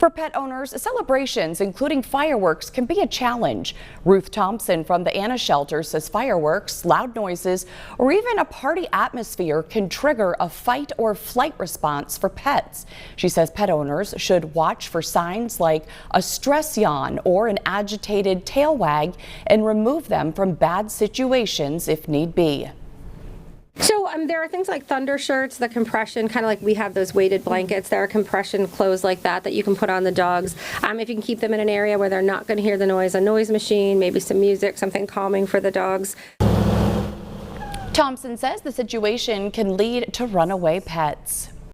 For pet owners, celebrations, including fireworks, can be a challenge. Ruth Thompson from the Anna Shelter says fireworks, loud noises, or even a party atmosphere can trigger a fight or flight response for pets. She says pet owners should watch for signs like a stress yawn or an agitated tail wag and remove them from bad situations if need be. So there are things like thunder shirts, the compression, kind of like we have those weighted blankets. There are compression clothes like that you can put on the dogs. If you can keep them in an area where they're not going to hear the noise, a noise machine, maybe some music, something calming for the dogs. Thompson says the situation can lead to runaway pets.